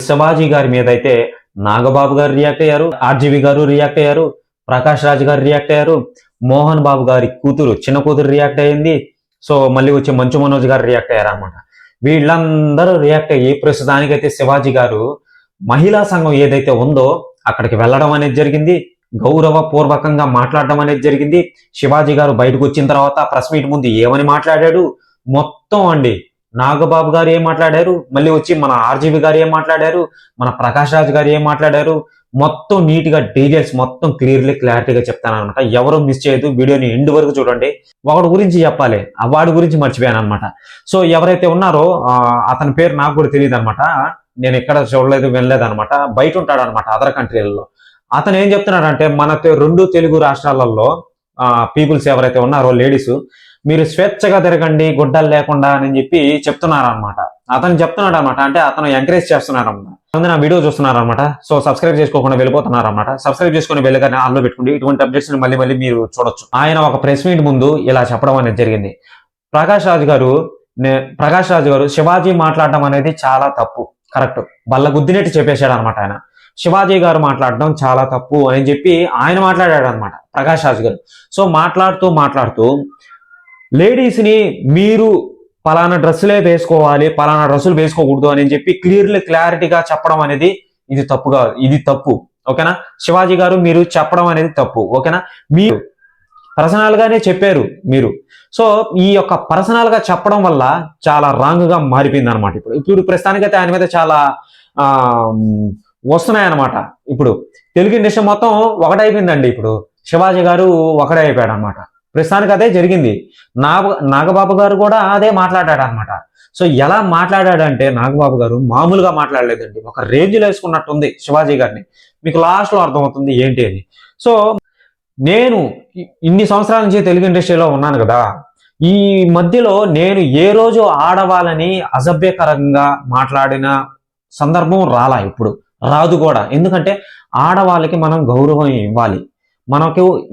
శివాజీ గారి మీద అయితే నాగబాబు గారు రియాక్ట్ అయ్యారు, ఆర్జీవి గారు రియాక్ట్ అయ్యారు, ప్రకాష్ రాజ్ గారు రియాక్ట్ అయ్యారు, మోహన్ బాబు గారి కూతురు చిన్న కూతురు రియాక్ట్ అయ్యింది. సో మళ్ళీ వచ్చి మంచు మనోజ్ గారు రియాక్ట్ అయ్యారు అనమాట. వీళ్ళందరూ రియాక్ట్ అయ్యి ప్రస్తుతానికైతే శివాజీ గారు మహిళా సంఘం ఏదైతే ఉందో అక్కడికి వెళ్ళడం అనేది జరిగింది. గౌరవపూర్వకంగా మాట్లాడడం అనేది జరిగింది. శివాజీ గారు బయటకు వచ్చిన తర్వాత ప్రెస్ మీట్ ముందు ఏమని మాట్లాడాడు మొత్తం అండి. నాగబాబు గారు ఏం మాట్లాడారు, మళ్ళీ వచ్చి మన ఆర్జీవి గారు ఏం మాట్లాడారు, మన ప్రకాష్ రాజ్ గారు ఏం మాట్లాడారు, మొత్తం నీట్ గా డీటెయిల్స్ మొత్తం క్లారిటీగా చెప్తాను అనమాట. ఎవరు మిస్ చేయదు, వీడియోని ఎండ్ వరకు చూడండి. ఒకటి గురించి చెప్పాలి, వాడి గురించి మర్చిపోయాను అనమాట. సో ఎవరైతే ఉన్నారో అతని పేరు నాకు కూడా తెలియదు అనమాట. నేను ఎక్కడ చూడలేదు, వినలేదు అనమాట. బయట ఉంటాడు అనమాట, అదర్ కంట్రీలలో. అతను ఏం చెప్తున్నాడంటే మన రెండు తెలుగు రాష్ట్రాలలో పీపుల్స్ ఎవరైతే ఉన్నారో లేడీస్, మీరు స్వేచ్ఛగా తిరగండి గుడ్డలు లేకుండా అని చెప్పి చెప్తున్నారు అనమాట. అతను చెప్తున్నాడు అనమాట, అంటే అతను ఎంకరేజ్ చేస్తున్నారు అనమాట. నా వీడియో చూస్తున్నారు అనమాట. సో సబ్స్క్రైబ్ చేసుకోకుండా వెళ్ళిపోతున్నారు అనమాట. సబ్స్క్రైబ్ చేసుకుని వెళ్ళగానే ఆన్లో పెట్టుకోండి, ఇటువంటి అప్డేట్స్ మళ్ళీ మీరు చూడొచ్చు. ఆయన ఒక ప్రెస్ మీట్ ముందు ఇలా చెప్పడం అనేది జరిగింది. ప్రకాష్ రాజ్ గారు శివాజీ మాట్లాడడం అనేది చాలా తప్పు, కరెక్ట్, బల్ల గుద్దినట్టు చెప్పేశాడు అనమాట. ఆయన శివాజీ గారు మాట్లాడడం చాలా తప్పు అని చెప్పి ఆయన మాట్లాడాడు అనమాట, ప్రకాష్ రాజ్ గారు. సో మాట్లాడుతూ లేడీస్ ని మీరు పలానా డ్రెస్సులే వేసుకోవాలి, పలానా డ్రెస్సులు వేసుకోకూడదు అని చెప్పి క్లారిటీగా చెప్పడం అనేది ఇది తప్పు, ఓకేనా. శివాజీ గారు మీరు చెప్పడం అనేది తప్పు, ఓకేనా. మీరు పర్సనల్ గానే చెప్పారు మీరు. సో ఈ యొక్క పర్సనల్ గా చెప్పడం వల్ల చాలా రాంగ్ గా మారిపోయింది అనమాట. ఇప్పుడు ప్రస్తుతానికైతే ఆయన మీద చాలా వస్తున్నాయన్నమాట. ఇప్పుడు తెలుగు ఇండస్ట్రీ మొత్తం ఒకటైపోయిందండి. ఇప్పుడు శివాజీ గారు ఒకటే అయిపోయాడు అనమాట. ప్రస్తుతానికి అదే జరిగింది. నాగబాబు గారు కూడా అదే మాట్లాడాడు అనమాట. సో ఎలా మాట్లాడాడంటే నాగబాబు గారు మామూలుగా మాట్లాడలేదండి, ఒక రేంజ్లో వేసుకున్నట్టుంది శివాజీ గారిని. మీకు లాస్ట్ లో అర్థమవుతుంది ఏంటి అని. సో నేను ఇన్ని సంవత్సరాల నుంచి తెలుగు ఇండస్ట్రీలో ఉన్నాను కదా, ఈ మధ్యలో నేను ఏ రోజు ఆడవాళ్ళని అసభ్యకరంగా మాట్లాడిన సందర్భం ఇప్పుడు రాదు కూడా. ఎందుకంటే ఆడవాళ్ళకి మనం గౌరవం ఇవ్వాలి.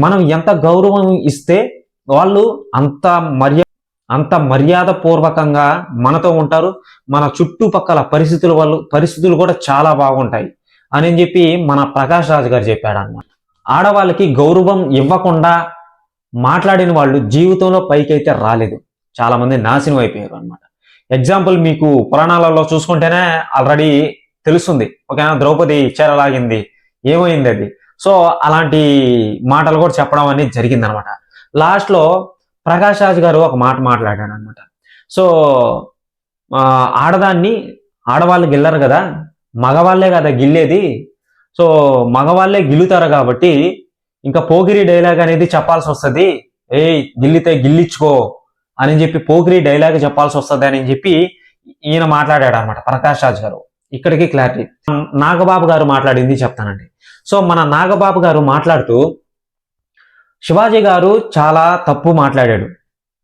మనం ఎంత గౌరవం ఇస్తే వాళ్ళు అంత మర్యాద పూర్వకంగా మనతో ఉంటారు. మన చుట్టుపక్కల పరిస్థితులు కూడా చాలా బాగుంటాయి అని చెప్పి మన ప్రకాష్ రాజ్ గారు చెప్పాడు అన్నమాట. ఆడవాళ్ళకి గౌరవం ఇవ్వకుండా మాట్లాడిన వాళ్ళు జీవితంలో పైకైతే రాలేదు, చాలా మంది నాశనం అయిపోయారు అనమాట. ఎగ్జాంపుల్ మీకు పురాణాలలో చూసుకుంటేనే ఆల్రెడీ తెలుస్తుంది, ఓకేనా. ద్రౌపది చీరలాగింది, ఏమైంది అది. సో అలాంటి మాటలు కూడా చెప్పడం అనేది జరిగింది అనమాట. లాస్ట్ లో ప్రకాష్ రాజ్ గారు ఒక మాట మాట్లాడాడు అనమాట. సో ఆడవాళ్ళు గిల్లరు కదా, మగవాళ్ళే కదా గిల్లేది. సో మగవాళ్ళే గిల్లుతారు కాబట్టి ఇంకా పోకిరి డైలాగ్ అనేది చెప్పాల్సి వస్తుంది. గిల్లితే గిల్లించుకో అని చెప్పి పోకిరి డైలాగ్ చెప్పాల్సి వస్తుంది అని చెప్పి ఈయన మాట్లాడాడు అనమాట, ప్రకాష్ రాజ్ గారు. ఇక్కడికి క్లారిటీ. నాగబాబు గారు మాట్లాడింది చెప్తానండి. సో మన నాగబాబు గారు మాట్లాడుతూ శివాజీ గారు చాలా తప్పు మాట్లాడాడు.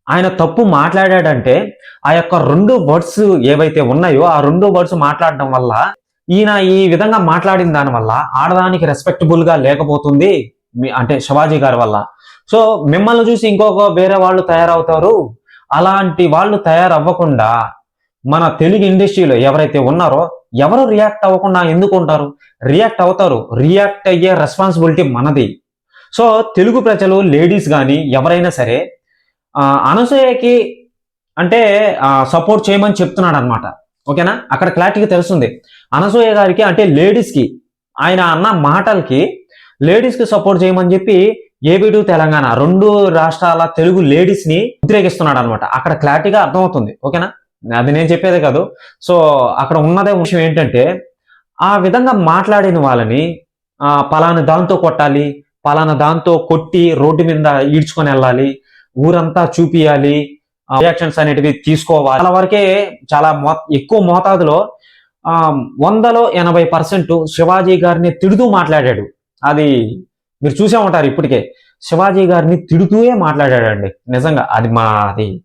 ఆయన తప్పు మాట్లాడాడంటే ఆ యొక్క 2 వర్డ్స్ ఏవైతే ఉన్నాయో ఆ 2 వర్డ్స్ మాట్లాడడం వల్ల, ఈయన ఈ విధంగా మాట్లాడిన దాని వల్ల ఆడదానికి రెస్పెక్టబుల్ గా లేకపోతుంది అంటే శివాజీ గారి వల్ల. సో మిమ్మల్ని చూసి వేరే వాళ్ళు తయారవుతారు. అలాంటి వాళ్ళు తయారవ్వకుండా మన తెలుగు ఇండస్ట్రీలో ఎవరైతే ఉన్నారో ఎవరు రియాక్ట్ అవ్వకుండా ఎందుకు ఉంటారు? రియాక్ట్ అవుతారు. రియాక్ట్ అయ్యే రెస్పాన్సిబిలిటీ మనది. సో తెలుగు ప్రజలు లేడీస్ కానీ ఎవరైనా సరే అనసూయకి అంటే సపోర్ట్ చేయమని చెప్తున్నాడు అనమాట, ఓకేనా. అక్కడ క్లారిటీగా తెలుస్తుంది. అనసూయ గారికి అంటే లేడీస్ కి ఆయన అన్న మాటలకి లేడీస్ కి సపోర్ట్ చేయమని చెప్పి ఏపీ తెలంగాణ 2 రాష్ట్రాల తెలుగు లేడీస్ ని వ్యతిరేకిస్తున్నాడు అనమాట. అక్కడ క్లారిటీగా అర్థమవుతుంది, ఓకేనా. అది నేను చెప్పేదే కాదు. సో అక్కడ ఉన్నదే విషయం ఏంటంటే ఆ విధంగా మాట్లాడిన వాళ్ళని పలానా దాంతో కొట్టాలి, పలానా దాంతో కొట్టి రోడ్డు మీద ఈడ్చుకొని వెళ్ళాలి, ఊరంతా చూపియాలి, రియాక్షన్స్ అనేటివి తీసుకోవాలి. అలా వరకే చాలా ఎక్కువ మోతాదులో 100లో 80% శివాజీ గారిని తిడుతూ మాట్లాడాడు. అది మీరు చూసే ఉంటారు ఇప్పటికే. శివాజీ గారిని తిడుతూనే మాట్లాడాడండి, నిజంగా. అది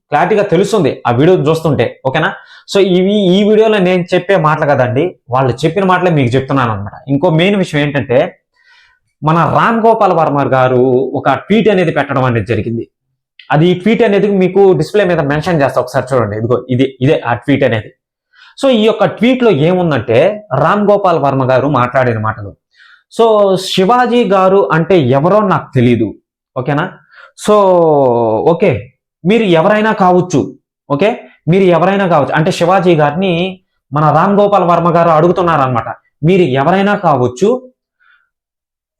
క్లారిటీగా తెలుస్తుంది ఆ వీడియో చూస్తుంటే, ఓకేనా. సో ఈ వీడియోలో నేను చెప్పే మాటలు కదండి, వాళ్ళు చెప్పిన మాటలే మీకు చెప్తున్నాను అనమాట. ఇంకో మెయిన్ విషయం ఏంటంటే మన రామ్ గోపాల్ వర్మ గారు ఒక ట్వీట్ అనేది పెట్టడం అనేది జరిగింది. అది ట్వీట్ అనేది మీకు డిస్ప్లే మీద మెన్షన్ చేస్తా, ఒకసారి చూడండి. ఇదే ఆ ట్వీట్ అనేది. సో ఈ యొక్క ట్వీట్ లో ఏముందంటే రామ్ గోపాల్ వర్మ గారు మాట్లాడిన మాటలు. సో శివాజీ గారు అంటే ఎవరో నాకు తెలీదు, ఓకేనా. సో ఓకే, మీరు ఎవరైనా కావచ్చు, ఓకే, మీరు ఎవరైనా కావచ్చు అంటే శివాజీ గారిని మన రామ్ గోపాల్ వర్మ గారు అడుగుతున్నారు అనమాట. మీరు ఎవరైనా కావచ్చు,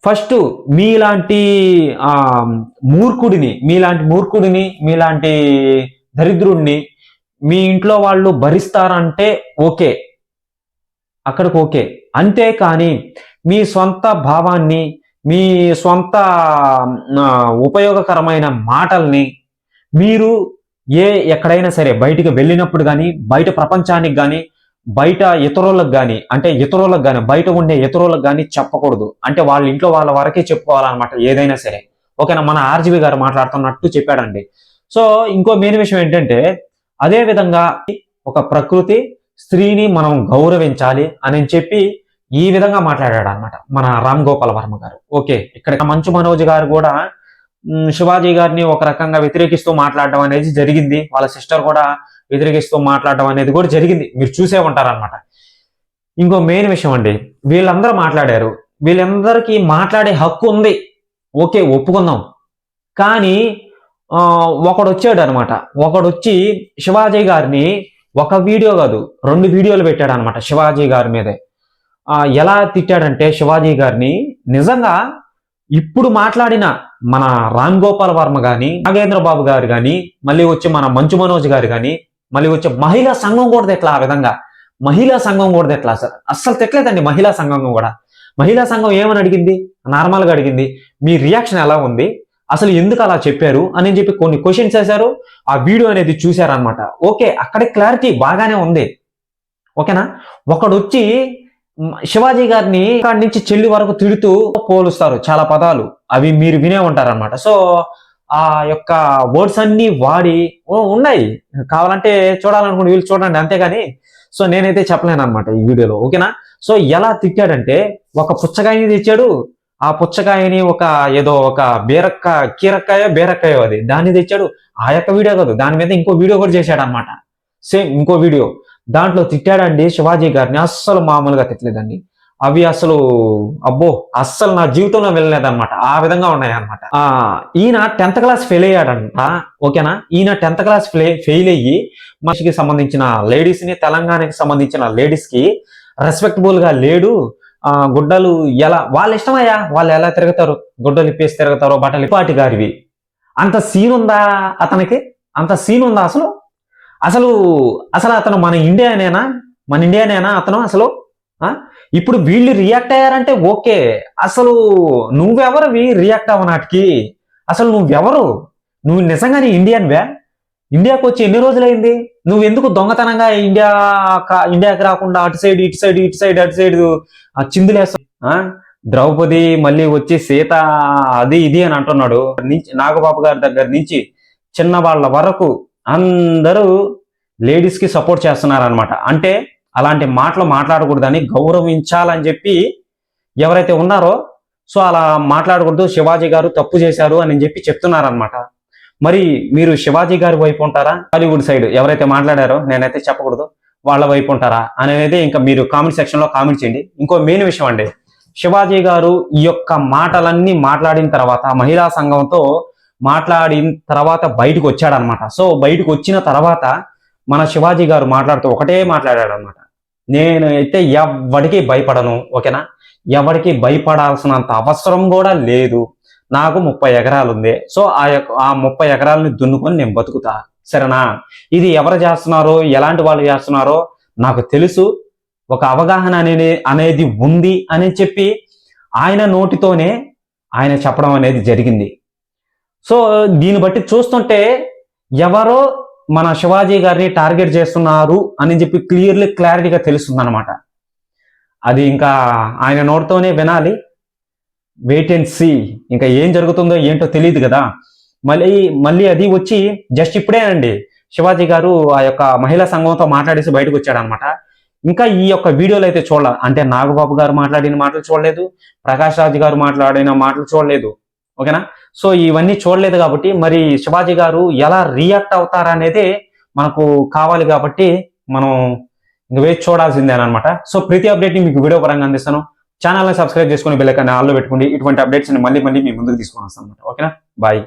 ఫస్ట్ మీలాంటి మూర్ఖుడిని మీలాంటి దరిద్రుడిని మీ ఇంట్లో వాళ్ళు భరిస్తారంటే ఓకే, అక్కడికి ఓకే. అంతేకాని మీ సొంత భావాన్ని, మీ సొంత ఉపయోగకరమైన మాటల్ని మీరు ఎక్కడైనా సరే బయటికి వెళ్ళినప్పుడు కానీ, బయట ప్రపంచానికి కానీ, బయట ఇతరులకు కానీ, బయట ఉండే ఇతరులకు కానీ చెప్పకూడదు. అంటే వాళ్ళ ఇంట్లో వాళ్ళ వరకే చెప్పుకోవాలన్నమాట ఏదైనా సరే, ఓకేనా. మన ఆర్జీవి గారు మాట్లాడుతున్నట్టు చెప్పాడండి. సో ఇంకో మెయిన్ విషయం ఏంటంటే, అదే విధంగా ఒక ప్రకృతి స్త్రీని మనం గౌరవించాలి అని చెప్పి ఈ విధంగా మాట్లాడాడు అనమాట మన రామ్ గోపాల్ వర్మ గారు. ఓకే, ఇక్కడ మంచు మనోజ్ గారు కూడా శివాజీ గారిని ఒక రకంగా వ్యతిరేకిస్తూ మాట్లాడడం అనేది జరిగింది. వాళ్ళ సిస్టర్ కూడా వ్యతిరేకిస్తూ మాట్లాడడం అనేది కూడా జరిగింది, మీరు చూసే ఉంటారనమాట. ఇంకో మెయిన్ విషయం అండి, వీళ్ళందరూ మాట్లాడారు, వీళ్ళందరికీ మాట్లాడే హక్కు ఉంది, ఓకే ఒప్పుకుందాం. కానీ ఒకడు వచ్చాడు అనమాట, ఒకడు వచ్చి శివాజీ గారిని ఒక వీడియో కాదు 2 వీడియోలు పెట్టాడు అనమాట శివాజీ గారి మీదే. ఎలా తిట్టాడంటే శివాజీ గారిని నిజంగా ఇప్పుడు మాట్లాడిన మన రామ్ గోపాల్ వర్మ గాని, నాగేంద్ర బాబు గారు కానీ, మళ్ళీ వచ్చి మన మంచు మనోజ్ గారు కానీ, మళ్ళీ వచ్చి మహిళా సంఘం కూడా తెట్లా, ఆ విధంగా మహిళా సంఘం కూడా తెట్లా సార్, అస్సలు తెట్లేదండి మహిళా సంఘం కూడా. మహిళా సంఘం ఏమని అడిగింది, నార్మల్గా అడిగింది, మీ రియాక్షన్ ఎలా ఉంది, అసలు ఎందుకు అలా చెప్పారు అని చెప్పి కొన్ని క్వశ్చన్స్ వేశారు. ఆ వీడియో అనేది చూశారనమాట. ఓకే, అక్కడే క్లారిటీ బాగానే ఉంది, ఓకేనా. ఒకడు వచ్చి శివాజీ గారిని కాడి నుంచి చెల్లి వరకు తిడుతూ పోలుస్తారు చాలా పదాలు, అవి మీరు వినే ఉంటారనమాట. సో ఆ యొక్క వర్డ్స్ అన్ని వాడి ఉన్నాయి, కావాలంటే చూడాలనుకుంటే వీళ్ళు చూడండి, అంతేగాని సో నేనైతే చెప్పలేను అనమాట ఈ వీడియోలో, ఓకేనా. సో ఎలా తిట్టాడంటే, ఒక పుచ్చకాయని తెచ్చాడు, ఆ పుచ్చకాయని ఏదో ఒక బీరక్కాయో అది దాన్ని తెచ్చాడు. ఆ యొక్క వీడియో కాదు, దాని మీద ఇంకో వీడియో కూడా చేశాడు అనమాట, సేమ్ ఇంకో వీడియో. దాంట్లో తిట్టాడండి శివాజీ గారిని, అస్సలు మామూలుగా తిట్టలేదండి. అవి అసలు అబ్బో, అస్సలు నా జీవితంలో వెళ్ళలేదన్నమాట, ఆ విధంగా ఉన్నాయన్నమాట. ఈయన 10th క్లాస్ ఫెయిల్ అయ్యాడంట, ఓకేనా. ఈయన 10th క్లాస్ ఫెయిల్ అయ్యి మనిషికి సంబంధించిన లేడీస్ ని, తెలంగాణకి సంబంధించిన లేడీస్ కి రెస్పెక్టబుల్ గా లేడు. గుడ్డలు ఎలా వాళ్ళ ఇష్టమయ్యా, వాళ్ళు ఎలా తిరుగుతారు, గుడ్డలు ఇప్పేసి తిరుగుతారో, బట్టలు ఇప్పాటి గారివి. అంత సీన్ ఉందా అతనికి, అంత సీన్ ఉందా అసలు? అసలు అసలు అతను మన ఇండియానేనా అతను అసలు? ఇప్పుడు వీళ్ళు రియాక్ట్ అయ్యారంటే ఓకే, అసలు నువ్వెవరివి రియాక్ట్ అవ్వనాటికి? అసలు నువ్వెవరు? నువ్వు నిజంగానే ఇండియన్వే? ఇండియాకు వచ్చి ఎన్ని రోజులైంది? నువ్వు ఎందుకు దొంగతనంగా ఇండియాకి రాకుండా అటు సైడ్ చిందులేస్తా? ద్రౌపది మళ్ళీ వచ్చి సీత అది ఇది అని అంటున్నాడు. నాగబాబు గారి దగ్గర నుంచి చిన్న వాళ్ళ వరకు అందరూ లేడీస్ కి సపోర్ట్ చేస్తున్నారనమాట. అంటే అలాంటి మాటలు మాట్లాడకూడదని, గౌరవించాలని చెప్పి ఎవరైతే ఉన్నారో సో అలా మాట్లాడకూడదు, శివాజీ గారు తప్పు చేశారు అని చెప్పి చెప్తున్నారనమాట. మరి మీరు శివాజీ గారి వైపు ఉంటారా, హాలీవుడ్ సైడ్ ఎవరైతే మాట్లాడారో, నేనైతే చెప్పకూడదు, వాళ్ళ వైపు ఉంటారా అనేది ఇంకా మీరు కామెంట్ సెక్షన్ లో కామెంట్ చేయండి. ఇంకో మెయిన్ విషయం అండి, శివాజీ గారు ఈ యొక్క మాటలన్నీ మాట్లాడిన తర్వాత, మహిళా సంఘంతో మాట్లాడిన తర్వాత బయటకు వచ్చాడనమాట. సో బయటకు వచ్చిన తర్వాత మన శివాజీ గారు మాట్లాడుతూ ఒకటే మాట్లాడాడు అనమాట, నేను అయితే ఎవరికి భయపడను, ఓకేనా, ఎవరికి భయపడాల్సినంత అవసరం కూడా లేదు, నాకు 30 ఎకరాలు ఉంది, సో ఆ 30 ఎకరాలని దున్నుకొని నేను బతుకుతా, సరేనా. ఇది ఎవరు చేస్తున్నారో, ఎలాంటి వాళ్ళు చేస్తున్నారో నాకు తెలుసు, ఒక అవగాహన అనేది ఉంది అని చెప్పి ఆయన నోటితోనే ఆయన చెప్పడం అనేది జరిగింది. సో దీన్ని బట్టి చూస్తుంటే ఎవరో మన శివాజీ గారిని టార్గెట్ చేస్తున్నారు అని చెప్పి క్లారిటీగా తెలుస్తుంది అనమాట. అది ఇంకా ఆయన నోటితోనే వినాలి, వెయిట్ అండ్ సీ, ఇంకా ఏం జరుగుతుందో ఏంటో తెలియదు కదా. మళ్ళీ అది వచ్చి జస్ట్ ఇప్పుడే అండి శివాజీ గారు ఆ యొక్క మహిళా సంఘంతో మాట్లాడేసి బయటకు వచ్చాడు అనమాట. ఇంకా ఈ యొక్క వీడియోలు అయితే చూడాలి, అంటే నాగబాబు గారు మాట్లాడిన మాటలు చూడలేదు, ప్రకాష్ రాజ్ గారు మాట్లాడిన మాటలు చూడలేదు, ఓకేనా. సో ఇవన్నీ చూడలేదు కాబట్టి మరి శివాజీ గారు ఎలా రియాక్ట్ అవుతారనేదే మనకు కావాలి, కాబట్టి మనం ఇంకా వేచి చూడాల్సిందే అనమాట. సో ప్రతి అప్డేట్ని మీకు వీడియో పరంగా అందిస్తాను. ఛానల్ని సబ్స్క్రైబ్ చేసుకుని బెల్ ఐకాన్ ఆల్లో పెట్టుకోండి. ఇటువంటి అప్డేట్స్ మళ్ళీ మీ ముందుకు తీసుకొని వస్తాను అనమాట. ఓకేనా, బాయ్.